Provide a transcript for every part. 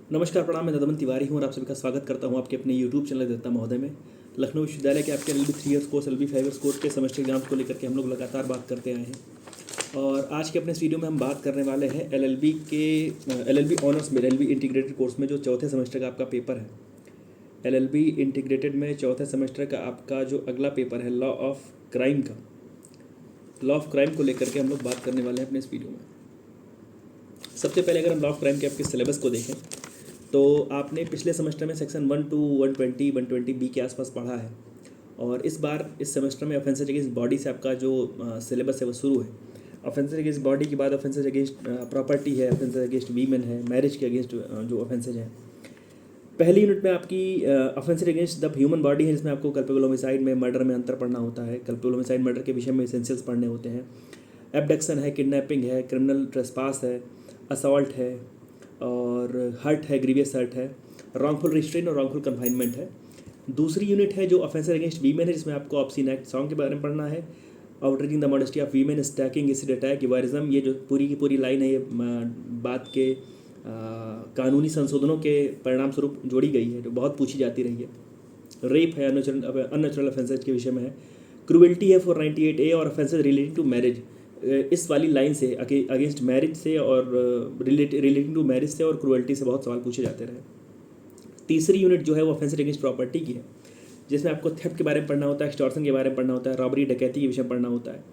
नमस्कार, प्रणाम। मैं दमन तिवारी हूँ और आप सभी का स्वागत करता हूँ आपके अपने यूट्यूब चैनल दत्ता महोदय में। लखनऊ विश्वविद्यालय के आपके LLB 3 years course, LLB 5 years course के सेमेस्टर एग्जाम्स को लेकर के हम लोग लगातार बात करते आए हैं। और आज के अपने इस वीडियो में हम बात करने वाले हैं LLB ऑनर्स में, LLB इंटीग्रेटेड कोर्स में जो चौथे सेमेस्टर का आपका पेपर है। LLB इंटीग्रेटेड में चौथे सेमेस्टर का आपका जो अगला पेपर है लॉ ऑफ क्राइम को लेकर के हम लोग बात करने वाले हैं अपने इस वीडियो में। सबसे पहले अगर हम लॉ ऑफ क्राइम के आपके सिलेबस को देखें तो आपने पिछले सेमेस्टर में सेक्शन 1 to 120, 120B के आसपास पढ़ा है। और इस बार इस सेमेस्टर में ऑफेंसेज अगेंस्ट बॉडी से आपका जो सिलेबस है वो शुरू है। ऑफेंसेज अगेंस्ट बॉडी के बाद ऑफेंसेज अगेंस्ट प्रॉपर्टी है, ऑफेंसेज अगेंस्ट वीमेन है, मैरिज के अगेंस्ट जो ऑफेंसेज हैं। पहली यूनिट में आपकी offences against the human body है, जिसमें आपको कल्पेबल होमिसाइड में मर्डर में अंतर पढ़ना होता है। कल्पेबल होमिसाइड मर्डर के विषय में एसेंशियल्स पढ़ने होते हैं। एब्डक्शन है, किडनैपिंग है, क्रिमिनल ट्रेसपास है, असॉल्ट है और हर्ट है, ग्रीवियस हर्ट है, रॉन्गफुल रिस्ट्रेन और रॉन्गफुल कन्फाइनमेंट है। दूसरी यूनिट है जो ऑफेंसेस अगेंस्ट वीमेन है, जिसमें आपको ऑब्सीन एक्ट सॉन्ग के बारे में पढ़ना है। Outraging the modesty of women, stalking, acid attack, voyeurism, ये जो पूरी की पूरी लाइन है ये बात के कानूनी संशोधनों के परिणाम स्वरूप जोड़ी गई है, जो बहुत पूछी जाती रही है। रेप है, अननेचुरल ऑफेंसेज के विषय में है। क्रूएल्टी है 498A और ऑफेंसेज रिलेटिंग टू मैरिज, इस वाली लाइन से अगेंस्ट मैरिज से और रिलेटिंग टू मैरिज से और क्रूएल्टी से बहुत सवाल पूछे जाते रहे। तीसरी यूनिट जो है वो ऑफेंसेज अगेंस्ट प्रॉपर्टी की है, जिसमें आपको थेफ्ट के बारे में पढ़ना होता है, एक्सटॉर्शन के बारे में पढ़ना होता है, रॉबरी डकैती के विषय में पढ़ना होता है,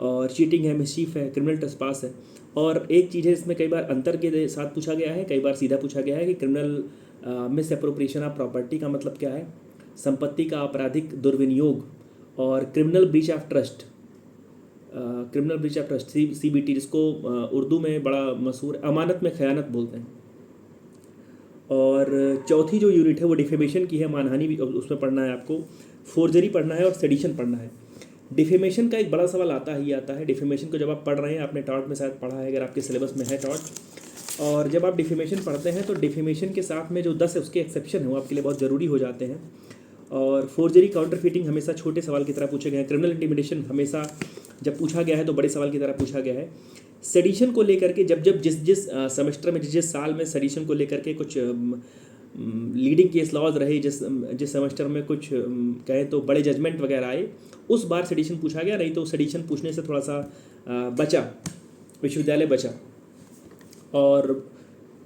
और चीटिंग है, मिसचीफ है, क्रिमिनल ट्रेसपास है। और एक चीज़ है इसमें कई बार अंतर के साथ पूछा गया है, कई बार सीधा पूछा गया है कि criminal miss appropriation of property का मतलब क्या है, संपत्ति का आपराधिक दुर्विनियोग, और criminal breach of trust, CBT, जिसको उर्दू में बड़ा मशहूर अमानत में खयानत बोलते हैं। और चौथी जो यूनिट है वो डिफेमेशन की है, मानहानि भी उसमें पढ़ना है आपको, फोर्जरी पढ़ना है और सेडिशन पढ़ना है। डिफेमेशन का एक बड़ा सवाल आता है। डिफेमेशन को जब आप पढ़ रहे हैं, आपने टॉर्ट में शायद पढ़ा है, अगर आपके सिलेबस में है टॉर्ट, और जब आप डिफेमेशन पढ़ते हैं तो डिफेमेशन के साथ में जो 10 है उसके एक्सेप्शन है वो आपके लिए बहुत ज़रूरी हो जाते हैं। और फोर्जरी, काउंटरफीटिंग हमेशा छोटे सवाल की तरह पूछे गए हैं। क्रिमिनल इंटिमिडेशन हमेशा जब पूछा गया है तो बड़े सवाल की तरह पूछा गया है। सेडिशन को लेकर के जब जिस सेमेस्टर में जिस साल में सेडिशन को लेकर के कुछ लीडिंग केस लॉज रहे, जिस सेमेस्टर में कुछ कहें तो बड़े जजमेंट वगैरह आए, उस बार सेडिशन पूछा गया, नहीं तो सेडिशन पूछने से थोड़ा सा विश्वविद्यालय बचा। और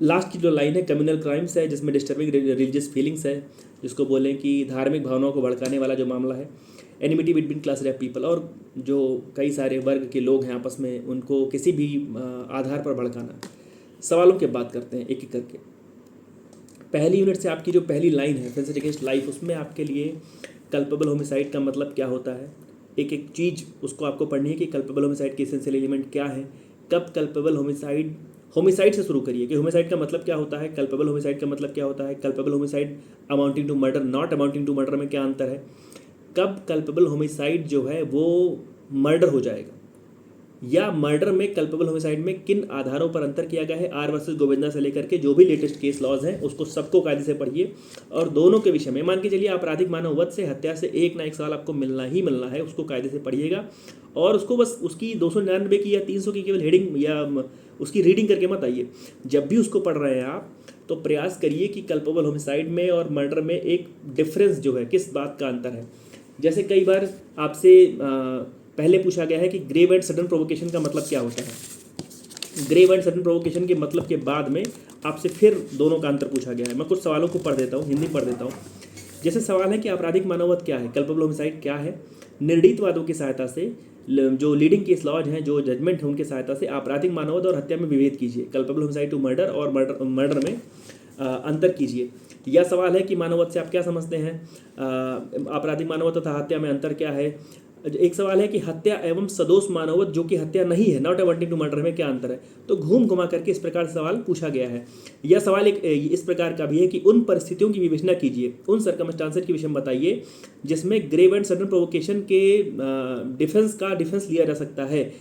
लास्ट की जो लाइन है कम्युनल क्राइम्स है, जिसमें डिस्टर्बिंग रिलीजियस फीलिंग्स है, जिसको बोलें कि धार्मिक भावनाओं को भड़काने वाला जो मामला है। Enmity between class of people, और जो कई सारे वर्ग के लोग हैं आपस में, उनको किसी भी आधार पर भड़काना। सवालों की बात करते हैं एक एक करके। पहली यूनिट से आपकी जो पहली लाइन है ऑफेंसेज अगेंस्ट लाइफ, उसमें आपके लिए कल्पेबल होमिसाइड का मतलब क्या होता है, एक एक चीज़ उसको आपको पढ़नी है कि कल्पेबल होमिसाइड के एसेंशियल एलिमेंट क्या है, कब कल्पेबल होमिसाइड से शुरू करिए कि होमिसाइड का मतलब क्या होता है, कल्पेबल होमिसाइड का मतलब क्या होता है, culpable homicide amounting to murder, not amounting to murder में क्या अंतर है, कब कल्पेबल होमिसाइड जो है वो मर्डर हो जाएगा, या मर्डर में कल्पेबल होमिसाइड में किन आधारों पर अंतर किया गया है। आर वर्सेस गोविंदा से लेकर के जो भी लेटेस्ट केस लॉज हैं उसको सबको कायदे से पढ़िए। और दोनों के विषय में मान के चलिए आपराधिक मानव वध से हत्या से एक ना एक सवाल आपको मिलना ही मिलना है, उसको कायदे से पढ़िएगा। और उसको बस उसकी 299 की या 300 की केवल हेडिंग या उसकी रीडिंग करके मत आइए। जब भी उसको पढ़ रहे हैं आप तो प्रयास करिए कि कल्पेबल होमिसाइड में और मर्डर में एक डिफरेंस जो है, किस बात का अंतर है। जैसे कई बार आपसे पहले पूछा गया है कि ग्रेव एंड सडन प्रोवोकेशन का मतलब क्या होता है। ग्रेव एंड सडन प्रोवोकेशन के मतलब के बाद में आपसे फिर दोनों का अंतर पूछा गया है। मैं कुछ सवालों को पढ़ देता हूँ, हिंदी पढ़ देता हूँ। जैसे सवाल है कि आपराधिक मानववध क्या है, कल्पेबल होमिसाइड क्या है। निर्णीतवादों की सहायता से, जो लीडिंग केस लॉज हैं, जो जजमेंट है, उनकी सहायता से आपराधिक मानववध और हत्या में विभेद कीजिए। कल्पेबल होमिसाइड टू मर्डर और मर्डर में अंतर कीजिए। यह सवाल है कि मानववध से आप क्या समझते हैं, आपराधिक मानववध तथा हत्या में अंतर क्या है। एक सवाल है कि हत्या एवं सदोष मानववध जो कि हत्या नहीं है, नॉट अमाउंटिंग टू मर्डर में क्या अंतर है। तो घूम घुमा करके इस प्रकार से सवाल पूछा गया है। यह सवाल एक इस प्रकार का भी है कि उन परिस्थितियों की विवेचना कीजिए, उन सर्कमस्टांसेस के विषय में बताइए जिसमें ग्रेव एंड सडन प्रोवोकेशन के डिफेंस लिया जा सकता है,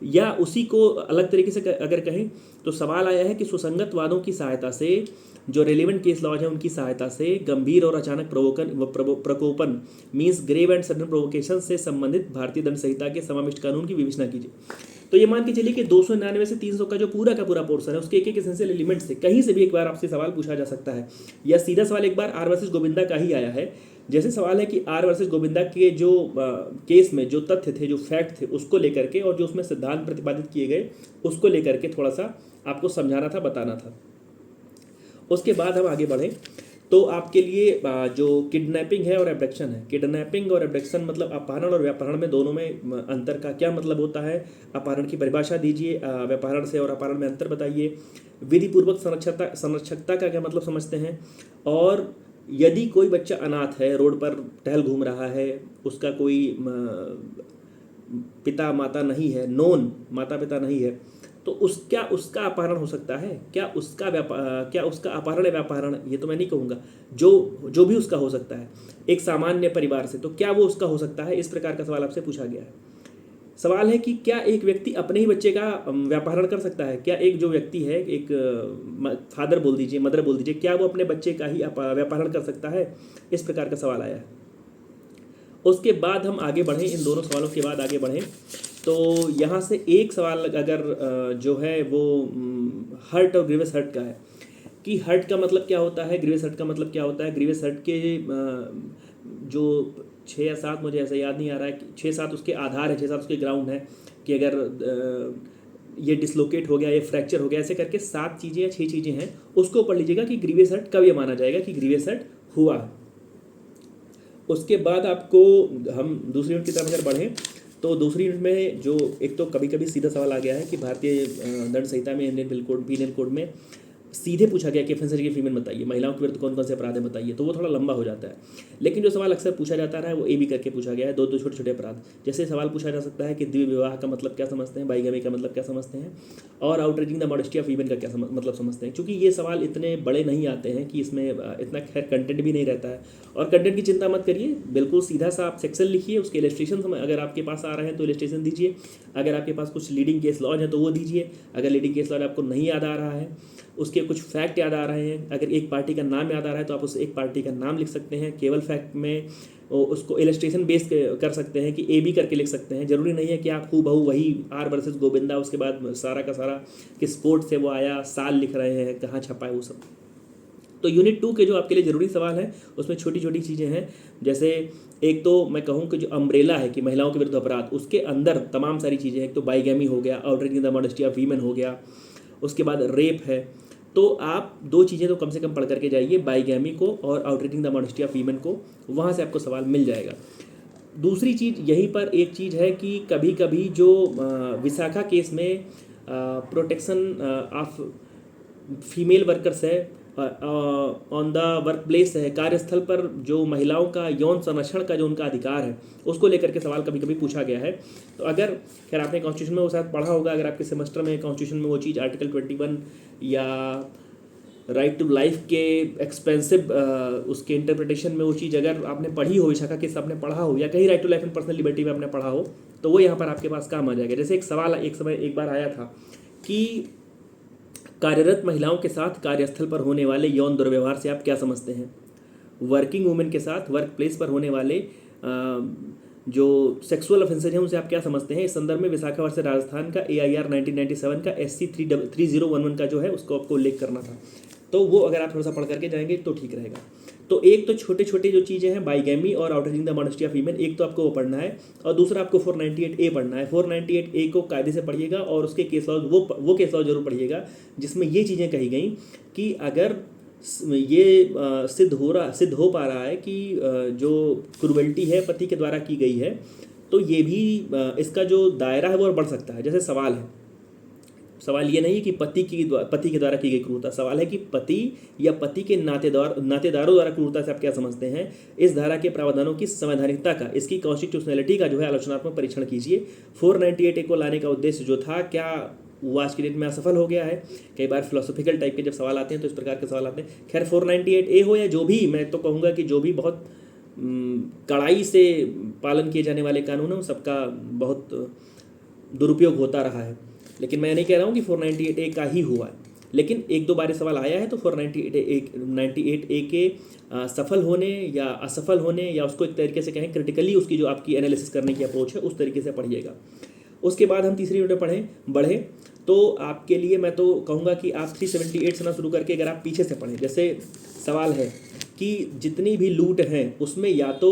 या उसी को अलग तरीके से अगर कहें तो सवाल आया है कि सुसंगत वादों की सहायता से, जो रेलिवेंट केस लॉज है उनकी सहायता से गंभीर और अचानक प्रकोपन means grave and sudden provocation से संबंधित भारतीय दंड संहिता के समाविष्ट कानून की विवेचना कीजिए। तो ये मान के चलिए कि 299 से 300 का जो पूरा का पूरा पोर्शन है उसके एक एक एसेंशियल एलिमेंट से कहीं से भी एक बार आपसे सवाल पूछा जा सकता है, या सीधा सवाल एक बार आर वर्सेस गोविंदा का ही आया है। जैसे सवाल है कि आर वर्सेस गोविंदा के जो केस में जो तथ्य थे, जो फैक्ट थे, उसको लेकर के और जो उसमें सिद्धांत प्रतिपादित किए गए उसको लेकर के थोड़ा सा आपको समझाना था, बताना था। उसके बाद हम आगे बढ़ें तो आपके लिए जो किडनैपिंग है और एब्डक्शन है, किडनैपिंग और एब्डक्शन मतलब अपहरण और व्यापहरण में दोनों में अंतर का क्या मतलब होता है, अपहरण की परिभाषा दीजिए, व्यापहरण से और अपहरण में अंतर बताइए, विधिपूर्वक संरक्षकता का क्या मतलब समझते हैं, और यदि कोई बच्चा अनाथ है, रोड पर टहल घूम रहा है, उसका कोई पिता माता नहीं है, नोन माता पिता नहीं है, तो उसका अपहरण हो सकता है क्या, क्या उसका अपहरण या व्यापहरण, ये तो मैं नहीं कहूँगा, जो भी उसका हो सकता है एक सामान्य परिवार से, तो क्या वो उसका हो सकता है, इस प्रकार का सवाल आपसे पूछा गया है। सवाल है कि क्या एक व्यक्ति अपने ही बच्चे का व्यापहरण कर सकता है, क्या एक जो व्यक्ति है, एक फादर बोल दीजिए, मदर बोल दीजिए, क्या वो अपने बच्चे का ही व्यापहरण कर सकता है, इस प्रकार का सवाल आया है। उसके बाद हम आगे बढ़ें, इन दोनों सवालों के बाद आगे बढ़ें तो यहाँ से एक सवाल अगर जो है वो हर्ट और ग्रीवियस हर्ट का है कि हर्ट का मतलब क्या होता है, ग्रीवियस हर्ट का मतलब क्या होता है। ग्रीवियस हर्ट के जो 6 या 7, मुझे ऐसा याद नहीं आ रहा है, 6-7 उसके आधार है, 6-7 उसके ग्राउंड है कि अगर ये डिसलोकेट हो गया, ये फ्रैक्चर हो गया, ऐसे करके 7 चीज़ें या 6 चीज़ें हैं, उसको पढ़ लीजिएगा कि ग्रीवियस हर्ट कब ये माना जाएगा कि ग्रीवियस हर्ट हुआ है। उसके बाद आपको हम दूसरी यूनिट की तरफ अगर बढ़ें तो दूसरी यूनिट में जो एक तो कभी कभी सीधा सवाल आ गया है कि भारतीय दंड संहिता में, इंडियन पीनल कोड में सीधे पूछा गया कि ऑफेंसर की फीमेल बताइए, महिलाओं के विरुद्ध कौन कौन से अपराध है बताइए, तो वो थोड़ा लंबा हो जाता है। लेकिन जो सवाल अक्सर पूछा जाता है वो ए बी करके पूछा गया है, दो छोटे छोटे अपराध। जैसे सवाल पूछा जा सकता है कि द्विविवाह विवाह का मतलब क्या समझते हैं, बाइगमी का मतलब क्या समझते हैं, और outraging the modesty of women का क्या मतलब समझते हैं। क्योंकि ये सवाल इतने बड़े नहीं आते हैं कि इसमें इतना खैर कंटेंट भी नहीं रहता है, और कंटेंट की चिंता मत करिए, बिल्कुल सीधा सा आप सेक्शन लिखिए, उसके इलस्ट्रेशन अगर आपके पास आ रहे हैं तो इलस्ट्रेशन दीजिए, अगर आपके पास कुछ लीडिंग केस लॉज है तो वो दीजिए, अगर लीडिंग केस लॉज आपको नहीं याद आ रहा है, उसके कुछ फैक्ट याद आ रहे हैं, अगर एक पार्टी का नाम याद आ रहा है तो आप उस एक पार्टी का नाम लिख सकते हैं, केवल फैक्ट में उसको इलस्ट्रेशन बेस कर सकते हैं कि ए बी करके लिख सकते हैं। जरूरी नहीं है कि आप हूबहू वही आर वर्सेस गोविंदा उसके बाद सारा का सारा किस स्पोर्ट से वो आया, साल लिख रहे हैं, कहाँ छपा है, वो सब। तो यूनिट 2 के जो आपके लिए ज़रूरी सवाल हैं उसमें छोटी छोटी चीज़ें हैं, जैसे एक तो मैं कहूँ कि जो अम्ब्रेला है कि महिलाओं के विरुद्ध अपराध, उसके अंदर तमाम सारी चीज़ें हैं। तो बाइगैमी हो गया, outraging the modesty of women हो गया, उसके बाद रेप है। तो आप 2 चीज़ें तो कम से कम पढ़ करके जाइए, बाइगैमी को और outraging the modesty of women को, वहाँ से आपको सवाल मिल जाएगा। दूसरी चीज़ यहीं पर एक चीज़ है कि कभी कभी जो विशाखा केस में प्रोटेक्शन ऑफ फीमेल वर्कर्स है ऑन द वर्क प्लेस है, कार्यस्थल पर जो महिलाओं का यौन संरक्षण का जो उनका अधिकार है उसको लेकर के सवाल कभी कभी पूछा गया है। तो अगर खैर आपने कॉन्स्टिट्यूशन में वो शायद पढ़ा होगा, अगर आपके सेमेस्टर में कॉन्स्टिट्यूशन में वो चीज़ आर्टिकल 21 या राइट टू लाइफ के एक्सपेंसिव उसके इंटरप्रिटेशन में वो चीज़ अगर आपने पढ़ी हो, विशाखा केस आपने पढ़ा हो, या कहीं right to life and personal liberty में आपने पढ़ा हो, तो वो यहाँ पर आपके पास काम आ जाएगा। जैसे एक सवाल एक बार आया था कि कार्यरत महिलाओं के साथ कार्यस्थल पर होने वाले यौन दुर्व्यवहार से आप क्या समझते हैं। वर्किंग वुमेन के साथ वर्क प्लेस पर होने वाले जो सेक्सुअल ऑफेंसेज हैं उनसे आप क्या समझते हैं। इस संदर्भ में विशाखा वर्सेस राजस्थान का AIR 1997 का SC 3011 का जो है उसको आपको उल्लेख करना था। तो वो अगर आप थोड़ा सा पढ़ करके जाएंगे तो ठीक रहेगा। तो एक तो छोटे छोटे जो चीज़ें हैं बाइगैमी और outraging the modesty of women, एक तो आपको वो पढ़ना है, और दूसरा आपको 498A पढ़ना है। 498A को कायदे से पढ़िएगा और उसके केस लॉज वो केस लॉज जरूर पढ़िएगा जिसमें ये चीज़ें कही गई कि अगर ये सिद्ध हो पा रहा है कि जो क्रूएल्टी है पति के द्वारा की गई है, तो ये भी इसका जो दायरा है वो और बढ़ सकता है। जैसे सवाल है, सवाल ये नहीं कि पति के द्वारा की गई क्रूरता, सवाल है कि पति या पति के नातेदारों द्वारा क्रूरता से आप क्या समझते हैं। इस धारा के प्रावधानों की संवैधानिकता का, इसकी कॉन्स्टिट्यूशनलिटी का जो है आलोचनात्मक परीक्षण कीजिए। 498A को लाने का उद्देश्य जो था, क्या वो आज की डेट में असफल हो गया है। कई बार फिलोसॉफिकल टाइप के जब सवाल आते हैं तो इस प्रकार के सवाल आते हैं। खैर 498A हो या जो भी, मैं तो कहूँगा कि जो भी बहुत कड़ाई से पालन किए जाने वाले कानून हैं उन सबका बहुत दुरुपयोग होता रहा है। लेकिन मैं नहीं कह रहा हूँ कि 498A का ही हुआ है, लेकिन एक दो बार सवाल आया है। तो 498A के सफल होने या असफल होने, या उसको एक तरीके से कहें क्रिटिकली उसकी जो आपकी एनालिसिस करने की अप्रोच है उस तरीके से पढ़िएगा। उसके बाद हम तीसरी यूनिट में बढ़े तो आपके लिए मैं तो कहूँगा कि आप 378 से ना शुरू करके अगर आप पीछे से पढ़ें, जैसे सवाल है कि जितनी भी लूट है उसमें या तो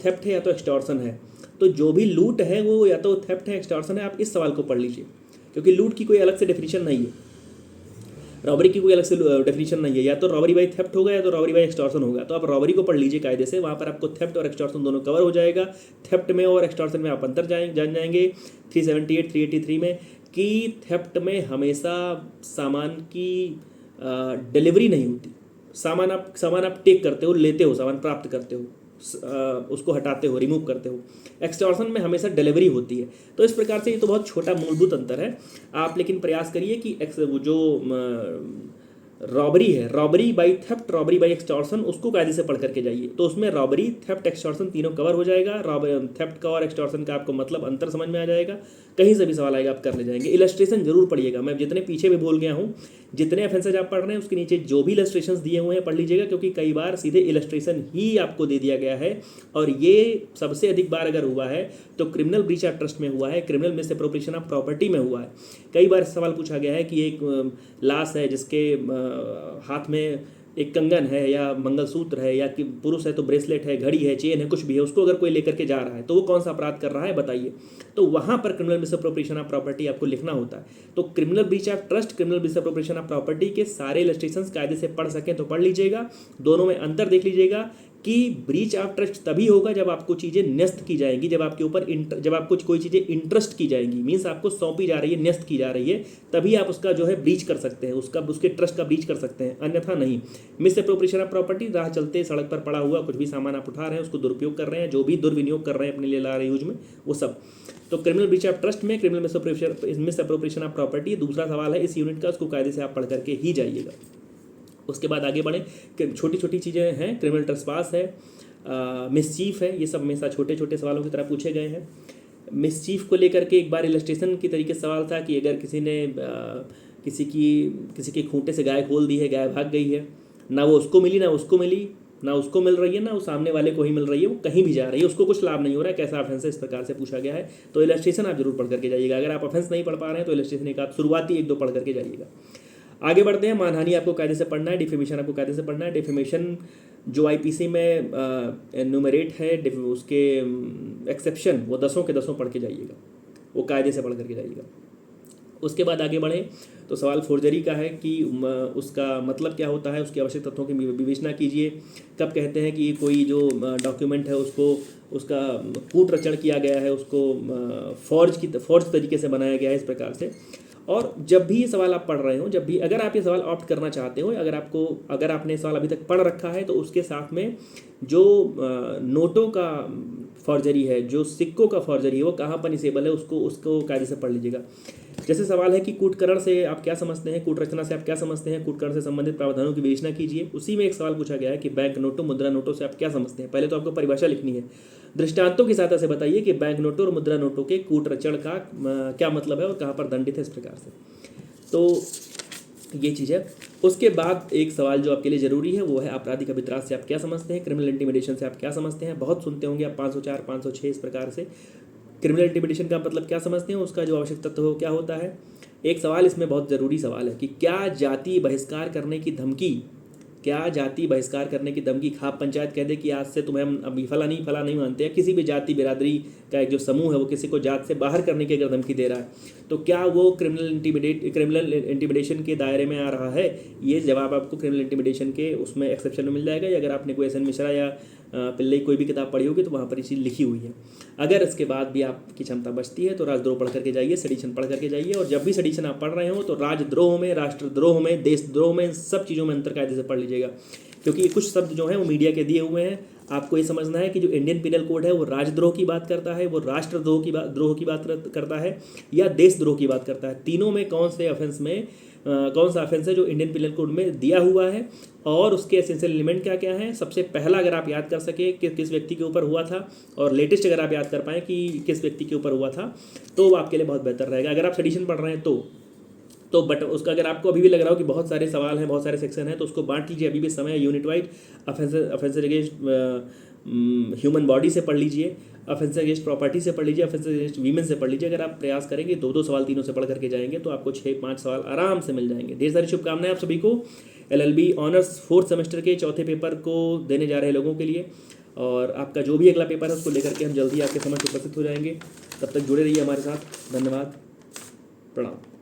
थेफ्ट है या तो एक्सटॉर्शन है, तो जो भी लूट है वो या तो थेफ्ट है एक्सटॉर्शन है, आप इस सवाल को पढ़ लीजिए, क्योंकि लूट की कोई अलग से डेफिनेशन नहीं है, रॉबरी की कोई अलग से डेफिनेशन नहीं है, या तो रॉबरी बाई थेफ्ट होगा या तो रॉबरी बाई एक्सटॉर्शन होगा। तो आप रॉबरी को पढ़ लीजिए कायदे से, वहाँ पर आपको थेफ्ट और एक्सटॉर्शन दोनों कवर हो जाएगा। थेफ्ट में और एक्सटॉर्शन में आप अंतर जान जाएंगे 378 383 में कि थेफ्ट में हमेशा सामान की डिलीवरी नहीं होती, सामान आप टेक करते हो, लेते हो, सामान प्राप्त करते हो, उसको हटाते हो, रिमूव करते हो। एक्सटॉर्शन में हमेशा डिलीवरी होती है। तो इस प्रकार से ये तो बहुत छोटा मूलभूत अंतर है। आप लेकिन प्रयास करिए कि वो जो रॉबरी है, robbery by theft, robbery by extortion, उसको कायदे से पढ़ करके जाइए। तो उसमें रॉबरी, थेफ्ट, एक्सटॉर्शन तीनों कवर हो जाएगा। थेफ्ट का और एक्सटॉर्शन का आपको मतलब अंतर समझ में आ जाएगा। कहीं से भी सवाल आएगा आप कर ले जाएंगे। इलस्ट्रेशन जरूर पढ़िएगा, मैं जितने पीछे भी बोल गया हूँ, जितने ऑफेंसेज आप पढ़ रहे हैं उसके नीचे जो भी इलस्ट्रेशंस दिए हुए हैं पढ़ लीजिएगा, क्योंकि कई बार सीधे इलस्ट्रेशन ही आपको दे दिया गया है। और ये सबसे अधिक बार अगर हुआ है तो क्रिमिनल ब्रीच ऑफ ट्रस्ट में हुआ है, क्रिमिनल मिसअप्रोप्रिएशन ऑफ प्रॉपर्टी में हुआ है। कई बार सवाल पूछा गया है कि एक लाश है जिसके हाथ में एक कंगन है या मंगलसूत्र है, या कि पुरुष है तो ब्रेसलेट है, घड़ी है, चेन है, कुछ भी है, उसको अगर कोई लेकर के जा रहा है तो वो कौन सा अपराध कर रहा है बताइए। तो वहाँ पर क्रिमिनल मिसअप्रोप्रिएशन ऑफ प्रॉपर्टी आपको लिखना होता है। तो criminal breach of trust, criminal misappropriation of property के सारे इलस्ट्रेशंस कायदे से पढ़ सकें तो पढ़ लीजिएगा। दोनों में अंतर देख लीजिएगा कि ब्रीच ऑफ ट्रस्ट तभी होगा जब आपको चीज़ें न्यस्त की जाएंगी, जब आपके ऊपर जब आपको कोई चीज़ें इंटरेस्ट की जाएंगी, मीन्स आपको सौंपी जा रही है, न्यस्त की जा रही है, तभी आप उसका जो है ब्रीच कर सकते हैं, उसके ट्रस्ट का ब्रीच कर सकते हैं, अन्यथा नहीं। मिसअप्रोप्रिएशन ऑफ प्रॉपर्टी, राह चलते सड़क पर पड़ा हुआ कुछ भी सामान आप उठा रहे हैं, उसको दुरुपयोग कर रहे हैं, जो भी दुर्विनियोग कर रहे हैं अपने लिए ला रहे यूज में, वो सब। तो क्रिमिनल ब्रीच ऑफ ट्रस्ट में क्रिमिनल मिसअप्रोप्रिएशन ऑफ प्रॉपर्टी दूसरा सवाल है इस यूनिट का, उसको कायदे से आप पढ़ करके ही जाइएगा। उसके बाद आगे बढ़ें, छोटी छोटी चीज़ें हैं, क्रिमिनल ट्रेसपास है, मिसचीफ है, ये सब हमेशा छोटे छोटे सवालों की तरह पूछे गए हैं। मिसचीफ को लेकर के एक बार इलस्ट्रेशन की तरीके से सवाल था कि अगर किसी ने किसी के खूंटे से गाय खोल दी है, गाय भाग गई है, ना वो उसको मिली, ना उसको मिली, ना उसको मिल रही है, ना वो सामने वाले को ही मिल रही है, वो कहीं भी जा रही है, उसको कुछ लाभ नहीं हो रहा है, कैसा ऑफेंस है, इस प्रकार से पूछा गया है। तो इलस्ट्रेशन आप जरूर पढ़ करके जाइएगा। अगर आप ऑफेंस नहीं पढ़ पा रहे हैं तो इलस्ट्रेशन एक आप शुरुआती 1-2 पढ़ करके जाइएगा। आगे बढ़ते हैं। मानहानि आपको कायदे से पढ़ना है, डिफेमेशन आपको कायदे से पढ़ना है। डिफेमेशन जो आईपीसी में न्यूमरेट है, उसके एक्सेप्शन वो 10 के 10 पढ़ के जाइएगा, वो कायदे से पढ़ करके जाइएगा। उसके बाद आगे बढ़ें तो सवाल फोर्जरी का है कि उसका मतलब क्या होता है, उसके आवश्यक तत्वों की विवेचना कीजिए। कब कहते हैं कि कोई जो डॉक्यूमेंट है उसका कूट रचना किया गया है, उसको फॉर्ज तरीके से बनाया गया है, इस प्रकार से। और जब भी ये सवाल आप पढ़ रहे हो, जब भी अगर आप ये सवाल ऑप्ट करना चाहते हो, अगर आपने सवाल अभी तक पढ़ रखा है तो उसके साथ में जो नोटों का फॉर्जरी है, जो सिक्कों का फॉर्जरी है, वो कहाँ पर निसेबल है, उसको कायदे से पढ़ लीजिएगा। जैसे सवाल है कि कूटकरण से आप क्या समझते हैं, कूट रचना से आप क्या समझते हैं, कूटकरण से संबंधित प्रावधानों की विवेचना कीजिए। उसी में एक सवाल पूछा गया है कि बैंक नोटों, मुद्रा नोटों से आप क्या समझते हैं। पहले तो आपको परिभाषा लिखनी है, दृष्टांतों की सहायता से बताइए कि बैंक नोटों और मुद्रा नोटों के कूटरचण का क्या मतलब है और कहाँ पर दंडित है, इस प्रकार से। तो ये चीज़ है। उसके बाद एक सवाल जो आपके लिए ज़रूरी है वो है आपराधिक अभित्रास से आप क्या समझते हैं, क्रिमिनल इंटिमिडेशन से आप क्या समझते हैं। बहुत सुनते होंगे आप 504, 506 इस प्रकार से। क्रिमिनल इंटिमिडेशन का मतलब क्या समझते हैं, उसका जो आवश्यक तत्व क्या होता है। एक सवाल इसमें बहुत ज़रूरी सवाल है कि क्या जाति बहिष्कार करने की धमकी, खाप पंचायत कह दे कि आज से तुम्हें हम अभी फला नहीं मानते हैं, किसी भी जाति बिरादरी का एक जो समूह है वो किसी को जात से बाहर करने की अगर धमकी दे रहा है तो क्या वो क्रिमिनल इंटिमिडेशन के दायरे में आ रहा है। ये जवाब आपको क्रिमिनल इंटिमिडेशन के उसमें एक्सेप्शन में मिल जाएगा। या अगर आपने कोई SN मिश्रा या पिल्लई कोई भी किताब पढ़ी होगी तो वहाँ पर ये चीज़ लिखी हुई है। अगर इसके बाद भी आपकी क्षमता बचती है तो राजद्रोह पढ़ करके जाइए, सेडिशन पढ़ करके जाइए। और जब भी सेडिशन आप पढ़ रहे हो तो राजद्रोह में, राष्ट्रद्रोह में, देशद्रोह में, सब चीज़ों में अंतर कायदे से पढ़ लीजिएगा, क्योंकि कुछ शब्द जो हैं वो मीडिया के दिए हुए हैं। आपको ये समझना है कि जो इंडियन पिनल कोड है वो राजद्रोह की बात करता है, वो राष्ट्रद्रोह की बात करता है, या देशद्रोह की बात करता है। तीनों में कौन सा ऑफेंस है जो इंडियन पिनल कोड में दिया हुआ है और उसके एसेंशियल एलिमेंट क्या क्या हैं। सबसे पहला अगर आप याद कर सके कि किस व्यक्ति के ऊपर हुआ था, और लेटेस्ट अगर आप याद कर पाएँ कि किस व्यक्ति के ऊपर हुआ था, तो वो आपके लिए बहुत बेहतर रहेगा। अगर आप सेडिशन पढ़ रहे हैं तो बट उसका अगर आपको अभी भी लग रहा हो कि बहुत सारे सवाल हैं, बहुत सारे सेक्शन हैं, तो उसको बांट लीजिए, अभी भी समय है। Unit wise offence against human body से पढ़ लीजिए, ऑफेंस अगेंस्ट प्रॉपर्टी से पढ़ लीजिए, ऑफेंस अगेंस्ट वीमेन से पढ़ लीजिए। अगर आप प्रयास करेंगे 2-2 सवाल तीनों से पढ़ करके जाएंगे तो आपको 6-5 सवाल आराम से मिल जाएंगे। ढेर सारी शुभकामनाएं आप सभी को LLB ऑनर्स 4th सेमेस्टर के चौथे पेपर को देने जा रहे लोगों के लिए। और आपका जो भी अगला पेपर है उसको लेकर के हम जल्दी आपके समक्ष उपस्थित हो जाएंगे। तब तक जुड़े रहिए हमारे साथ। धन्यवाद, प्रणाम।